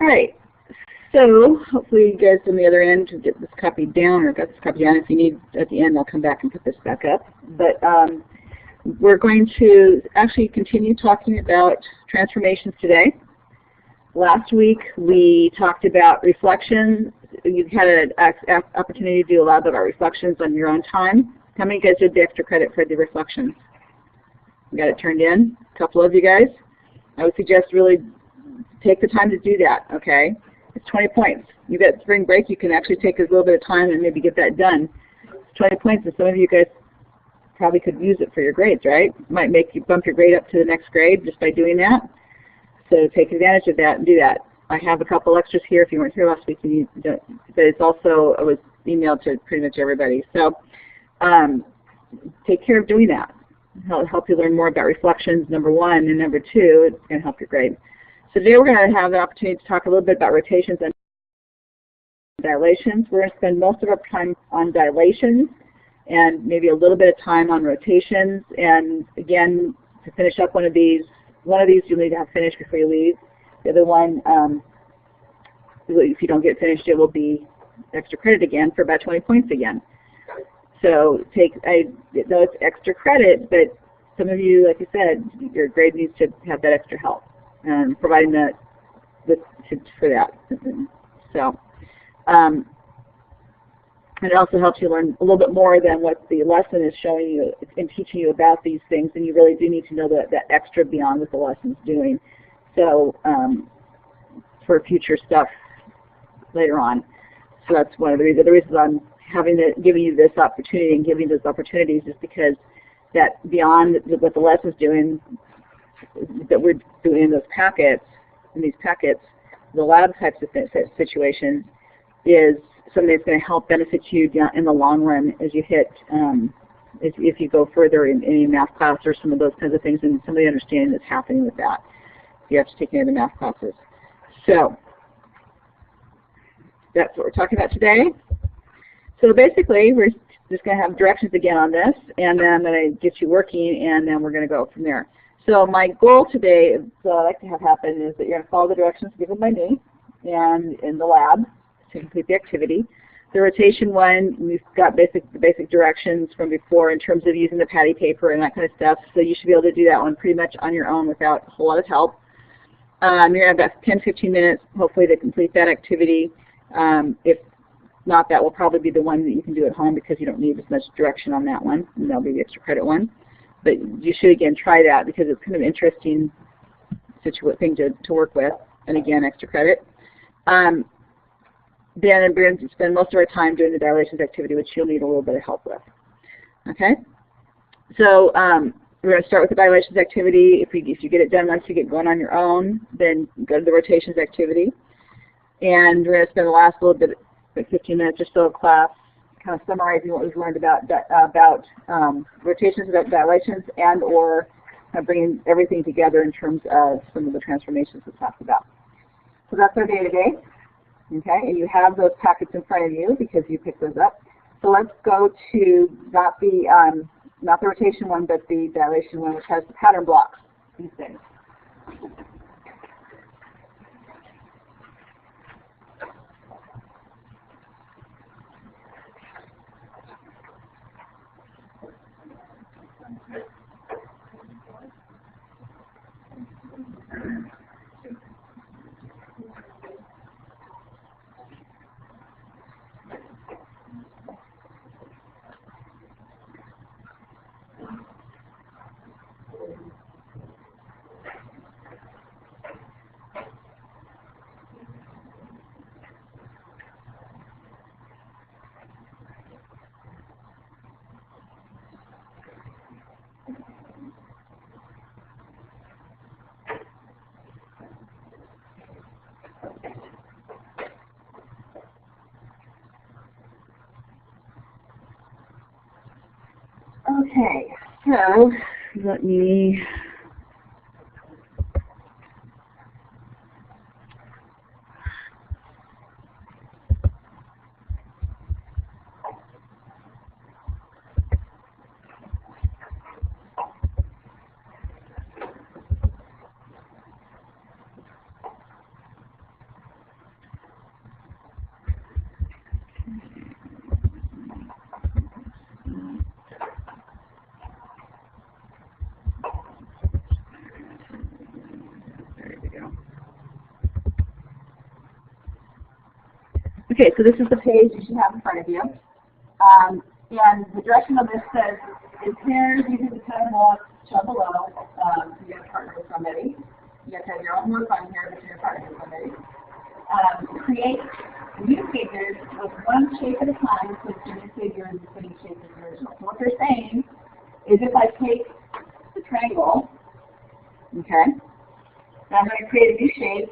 All right. So hopefully you guys on the other end to get this copied down or got this copied down. If you need at the end, I'll come back and put this back up. But we're going to actually continue talking about transformations today. Last week we talked about reflections. You had an opportunity to do a lot about reflections on your own time. How many of you guys did the extra credit for the reflections? You got it turned in? A couple of you guys? I would suggest really take the time to do that, okay? It's 20 points. You got spring break, you can actually take a little bit of time and maybe get that done. It's 20 points, and some of you guys probably could use it for your grades, right? Might make you bump your grade up to the next grade just by doing that. So take advantage of that and do that. I have a couple extras here if you weren't here last week, but it's also, it was emailed to pretty much everybody. So take care of doing that. It'll help you learn more about reflections, number one, and number two, it's going to help your grade. So today we're going to have the opportunity to talk a little bit about rotations and dilations. We're going to spend most of our time on dilations and maybe a little bit of time on rotations. And again, to finish up one of these you'll need to have finished before you leave. The other one, if you don't get finished, it will be extra credit again for about 20 points again. So I know it's extra credit, but some of you, like I said, your grade needs to have that extra help, providing that for that. So it also helps you learn a little bit more than what the lesson is showing you and teaching you about these things, and you really do need to know that extra beyond what the lesson's doing. So for future stuff later on. So that's one of the reasons I'm giving you this opportunity and giving those opportunities is because that beyond what the lesson's doing, that we're doing in those packets, the lab types of situations is something that's going to help benefit you in the long run as you hit, if you go further in any math class or some of those kinds of things and some of the understanding that's happening with that. You have to take any of the math classes. So that's what we're talking about today. So basically, we're just going to have directions again on this, and then I'm going to get you working, and then we're going to go from there. So my goal today, what I'd like to have happen, is that you're going to follow the directions given by me and in the lab to complete the activity. The rotation one, we've got the basic directions from before in terms of using the patty paper and that kind of stuff, so you should be able to do that one pretty much on your own without a whole lot of help. You're going to have about 10-15 minutes, hopefully, to complete that activity. If not, that will probably be the one that you can do at home because you don't need as much direction on that one, and that'll be the extra credit one. But you should, again, try that because it's kind of an interesting thing to work with, and again, extra credit. Then we're going to spend most of our time doing the dilations activity, which you'll need a little bit of help with. Okay? So we're going to start with the dilations activity. If you get it done once you get going on your own, then go to the rotations activity. And we're going to spend the last little bit, like 15 minutes or so of class, kind of summarizing what we've learned about rotations, about dilations, and or bringing everything together in terms of some of the transformations we talked about. So that's our day today. Okay, and you have those packets in front of you because you picked those up. So let's go to not the rotation one, but the dilation one, which has the pattern blocks. These things. Okay, so let me Okay, so this is the page you should have in front of you. And the direction of this says, in pairs, you can kind of show below. You have to partner with somebody. You have to have your own work on here, but you're partnering with somebody. Create new figures with one shape at a time, so the new figure is the same shape as the original. So what they're saying is if I take the triangle, okay, and I'm going to create a new shape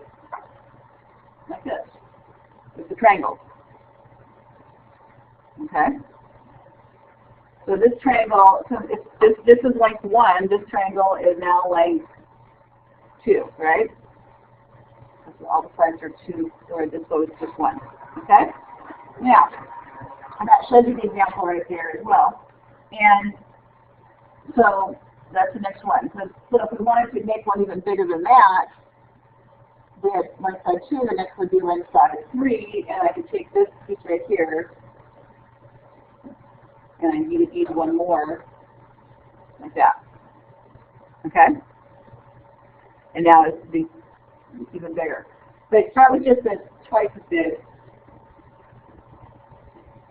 like this. It's a triangle. Okay? So this triangle, so if this is length 1, this triangle is now length 2, right? So all the sides are 2, or this goes just 1. Okay? Now, and that shows you the example right there as well. And so that's the next one. So if we wanted to make one even bigger than that, we had length side 2, the next would be length side 3, and I could take this piece right here, and I need one more, like that. Okay? And now it's even bigger. But start with just this twice as big.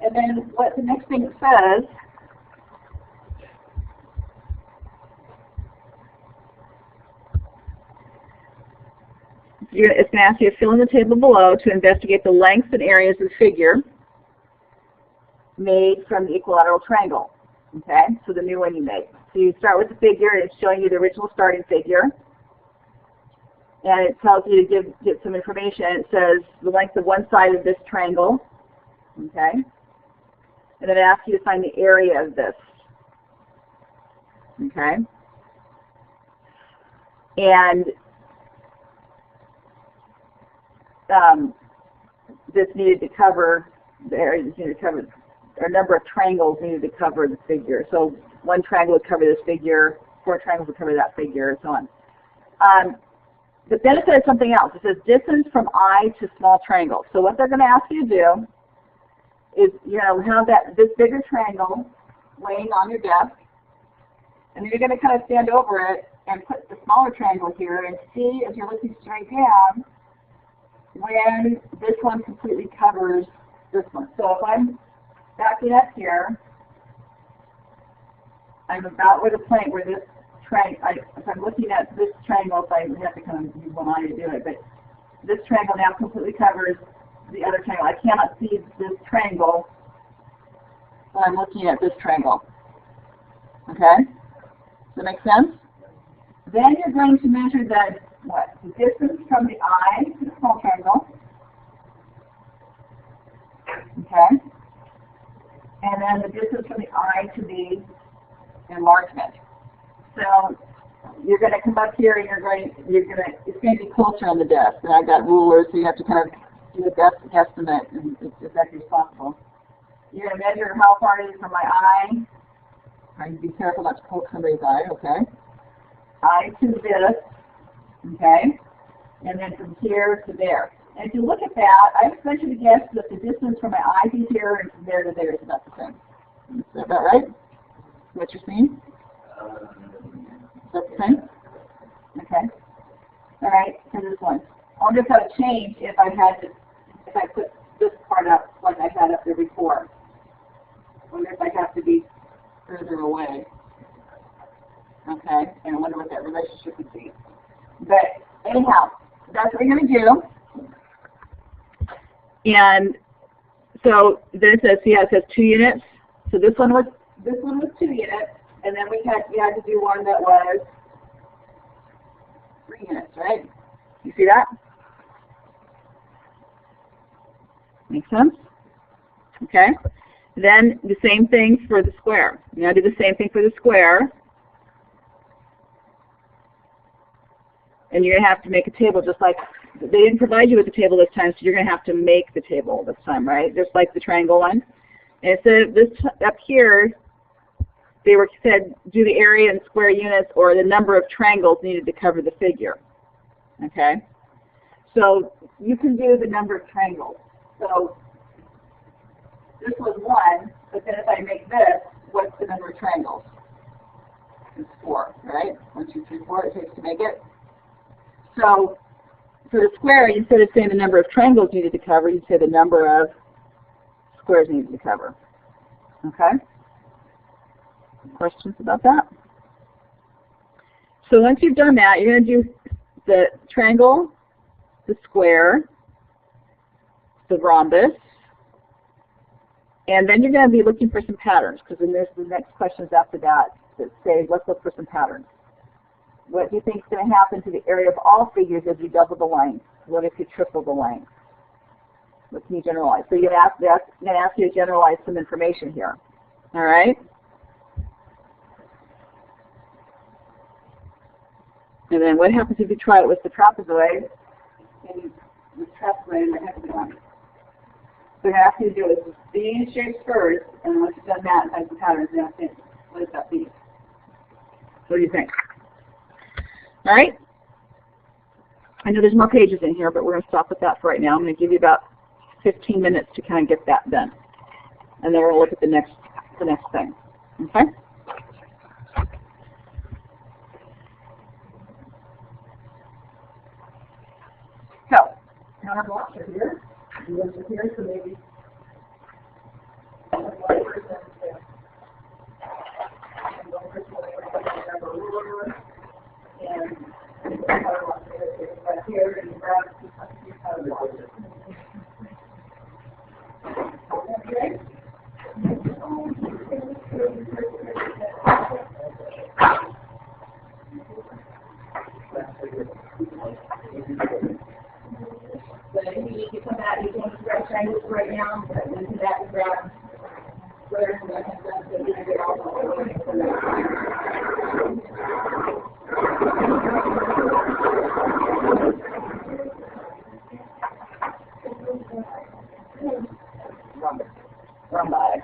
And then what the next thing it says, it's going to ask you to fill in the table below to investigate the lengths and areas of the figure made from the equilateral triangle. Okay, so the new one you made. So you start with the figure, and it's showing you the original starting figure. And it tells you to get some information. It says the length of one side of this triangle. Okay, and then it asks you to find the area of this. Okay, and this needed to cover the areas needed to cover, or a number of triangles needed to cover the figure. So one triangle would cover this figure, 4 triangles would cover that figure, and so on. The benefit is something else. It says distance from eye to small triangle. So what they're going to ask you to do is, have this bigger triangle laying on your desk, and then you're going to kind of stand over it and put the smaller triangle here and see, as you're looking straight down, when this one completely covers this one. So if I'm backing up here, I'm about where the point where this triangle, if I'm looking at this triangle, if I have to kind of use one eye to do it, but this triangle now completely covers the other triangle. I cannot see this triangle when I'm looking at this triangle. Okay? Does that make sense? Then you're going to measure the distance from the eye to the small triangle. Okay? And then the distance from the eye to the enlargement. So you're going to come up here and it's going to be closer on the desk. And I've got rulers, so you have to kind of do the best estimate as accurate as possible. You're going to measure how far it is from my eye. I need to be careful not to poke somebody's eye, okay? Eye to this, okay? And then from here to there. And if you look at that, I would venture to guess that the distance from my eye to here and from there to there is about the same. Is that about right? What you're seeing? Is that the same? Okay. All right, for this one. I wonder if that would change if I put this part up like I had up there before. I wonder if I have to be further away. Okay, and I wonder what that relationship would be. But anyhow, that's what we're going to do. And so then it says, it says 2 units. So this one was 2 units, and then we had to do one that was 3 units, right? You see that? Make sense? Okay. Then the same thing for the square. Now do the same thing for the square. And you're going to have to make a table just like, they didn't provide you with the table this time, so you're going to have to make the table this time, right? Just like the triangle one. And so this up here, they said do the area in square units or the number of triangles needed to cover the figure. Okay? So you can do the number of triangles. So this was 1, but then if I make this, what's the number of triangles? It's 4, right? 1, 2, 3, 4 it takes to make it. So for the square, instead of saying the number of triangles needed to cover, you say the number of squares needed to cover. Okay? Questions about that? So once you've done that, you're going to do the triangle, the square, the rhombus, and then you're going to be looking for some patterns, because then there's the next questions after that that say, let's look for some patterns. What do you think is going to happen to the area of all figures as you double the length? What if you triple the length? What can you generalize? So you're going to ask you to generalize some information here. All right? And then what happens if you try it with the trapezoid? And the trapezoid and the hexagon. So what I ask you to do is these shapes first, and once you've done that, type of patterns, and ask it, what does that be? What do you think? All right? I know there's more pages in here, but we're going to stop with that for right now. I'm going to give you about 15 minutes to kind of get that done. And then we'll look at the next thing. Okay? So, counterblocks are here. You are here, so maybe one person have a ruler and right here and grab a few counterblocks. Okay? But if you need to come out, you can grab triangles right now, but into that and grab squares and that stuff, so you can get all the way from that. Rhombus.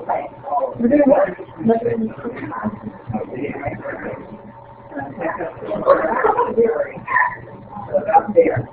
We're going to work. About there.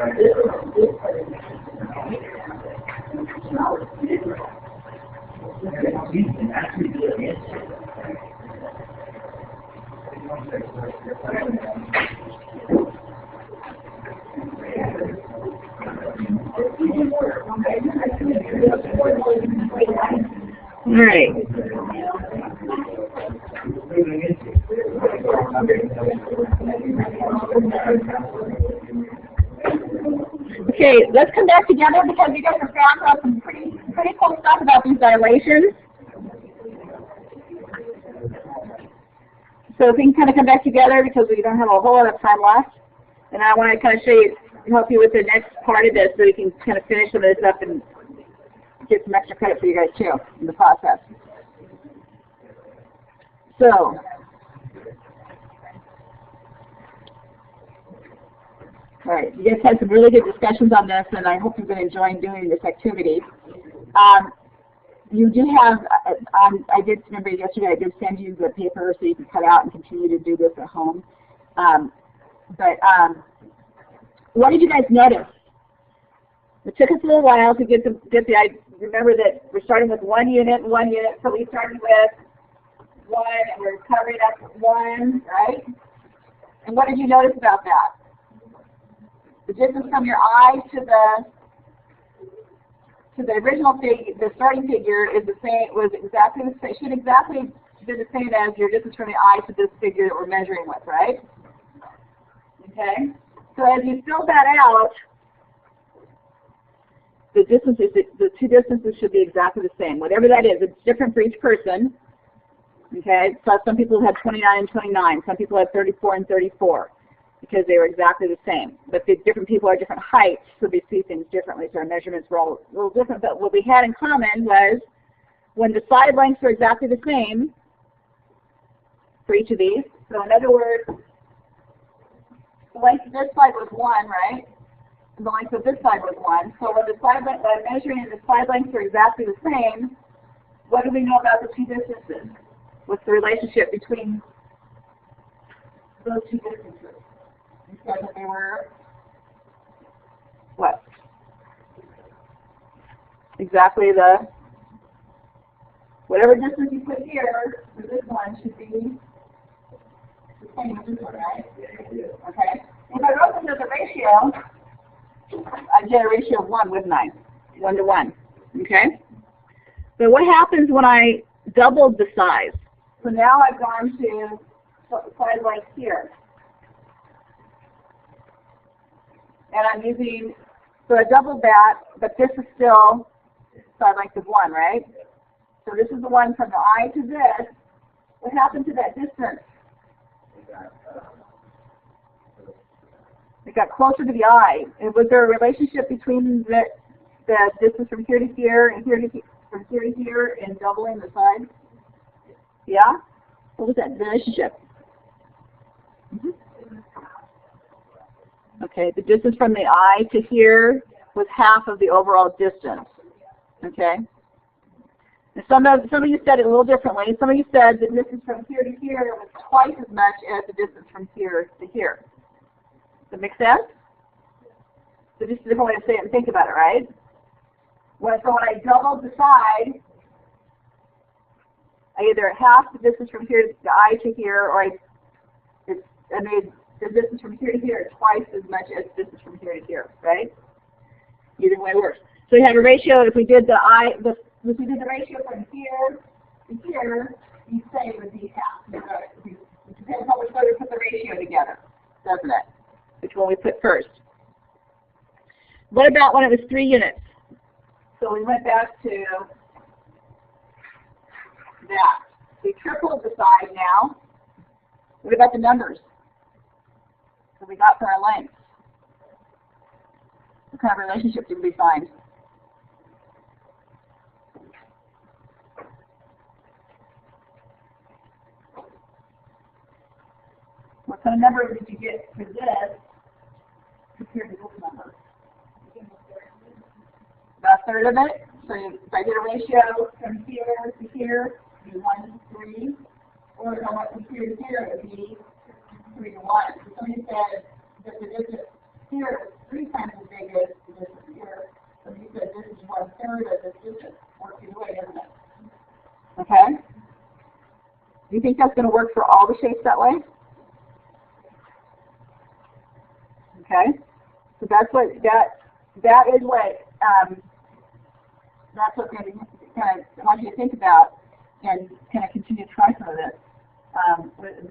All right. Okay, let's come back together because you guys have found out some pretty cool stuff about these dilations. So if we can kind of come back together because we don't have a whole lot of time left. And I want to kind of show you, help you with the next part of this so we can kind of finish some of this up and get some extra credit for you guys too in the process. So, all right, you guys had some really good discussions on this, and I hope you've been enjoying doing this activity. You do have, I did remember yesterday, I did send you the paper so you can cut out and continue to do this at home. What did you guys notice? It took us a little while to get the idea. Remember that we're starting with one unit, so we started with 1, and we're covering up with 1, right? And what did you notice about that? The distance from your eye to the original figure, the starting figure is the same. Was exactly the same. Should exactly be the same as your distance from the eye to this figure that we're measuring with, right? Okay. So as you fill that out, the distances, the two distances should be exactly the same. Whatever that is, it's different for each person. Okay. So some people had 29 and 29. Some people had 34 and 34. Because they were exactly the same. But the different people are different heights, so we see things differently, so our measurements were all a little different. But what we had in common was when the side lengths were exactly the same for each of these. So in other words, the length of this side was 1, right? And the length of this side was 1. So when the side length, by measuring the side lengths are exactly the same, what do we know about the two distances? What's the relationship between those two distances? We said that they were what? Exactly the whatever distance you put here for this one should be the same as this one, right? Okay. If I wrote this as a ratio, I'd get a ratio of 1, wouldn't I? 1 to 1. Okay. But what happens when I doubled the size? So now I've gone to side length here. And I'm using, so I doubled that, but this is still side length of 1, right? So this is the one from the eye to this. What happened to that distance? It got closer to the eye. And was there a relationship between the distance from here to here and from here to here and doubling the size? Yeah? What was that relationship? Okay, the distance from the eye to here was half of the overall distance. Okay? And some of you said it a little differently. Some of you said the distance from here to here was twice as much as the distance from here to here. Does that make sense? So just a different way to say it and think about it, right? So when I doubled the side, I either half the distance from here to the eye to here, or I made the distance from here to here twice as much as the distance from here to here, right? Either way works. So we have a ratio. If we did the ratio from here to here, you say it would be half. It depends how we put the ratio together, doesn't it? Which one we put first. What about when it was 3 units? So we went back to that. We tripled the size now. What about the numbers? So we got for our lengths. What kind of relationship did we find? What kind of number did you get for this compared to this number? About a third of it. So if I did a ratio from here to here, it would be 1 to 3. Or if I went from here to here, it would be 3 to 1. So somebody said that the distance here is 3 times think that's going to work for all the shapes that way? Okay, so that's what that is what that's what I want you to think about and kind of continue to try some of this.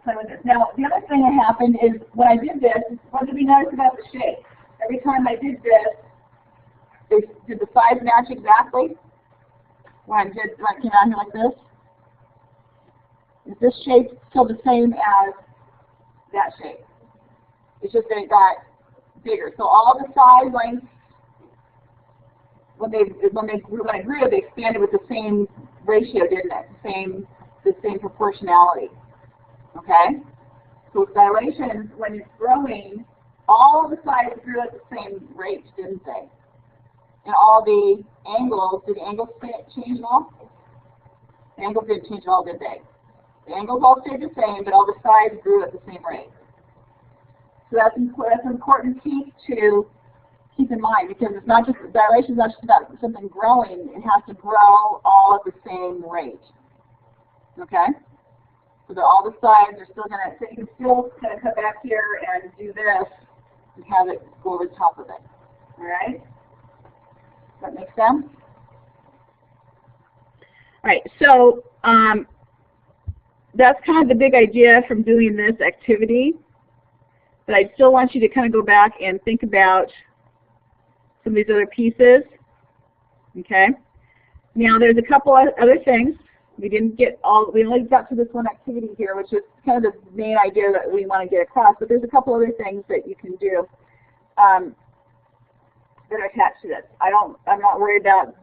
Play with this. Now, the other thing that happened is when I did this, what did we notice about the shape? Every time I did this, did the sides match exactly? When I came out here like this? Is this shape still the same as that shape? It's just that it got bigger. So all the side lengths, when I grew, they expanded with the same ratio, didn't it? The same proportionality. Okay? So with dilation, when it's growing, all the sides grew at the same rate, didn't they? And all the angles, did the angles change at all? The angles didn't change at all, did they? The angles all stayed the same, but all the sides grew at the same rate. So that's an important piece to keep in mind, because it's not just, dilation is not just about something growing, it has to grow all at the same rate. Okay? So that all the sides are still going to, so you can still kind of come back here and do this and have it go over the top of it. All right? Does that make sense? All right, so that's kind of the big idea from doing this activity. But I still want you to kind of go back and think about some of these other pieces. Okay? Now there's a couple of other things. We only got to this one activity here, which is kind of the main idea that we want to get across, but there's a couple other things that you can do that are attached to this. I'm not worried about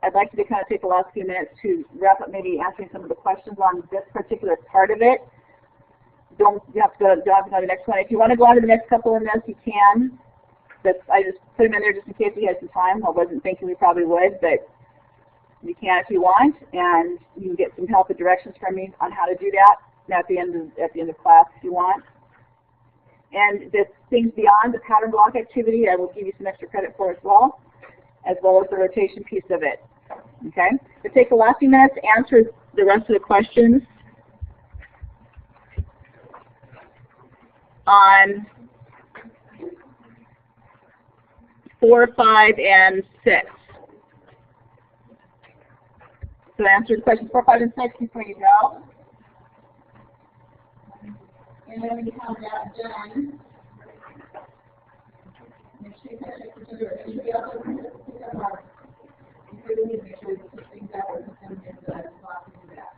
I'd like you to kind of take the last few minutes to wrap up maybe answering some of the questions on this particular part of it. You have to go to the next one. If you want to go on to the next couple of minutes, you can. I just put them in there just in case we had some time. I wasn't thinking we probably would, but you can if you want, and you can get some help and directions from me on how to do that at the end of class if you want. And the things beyond the pattern block activity, I will give you some extra credit for as well as the rotation piece of it. Okay? So take the last few minutes, answer the rest of the questions on 4, 5, and 6. So answer the questions 4, 5, and 6 before you go. And then when you have that done, make sure you check the computer. Anybody else pick up our computer? Make sure you put things out or put them in the box and do that.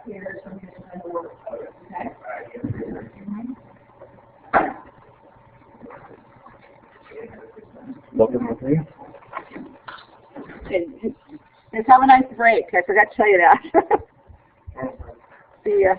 here, so I'm going to send the work photos, okay? Welcome with me. And let's have a nice break. I forgot to tell you that. See ya.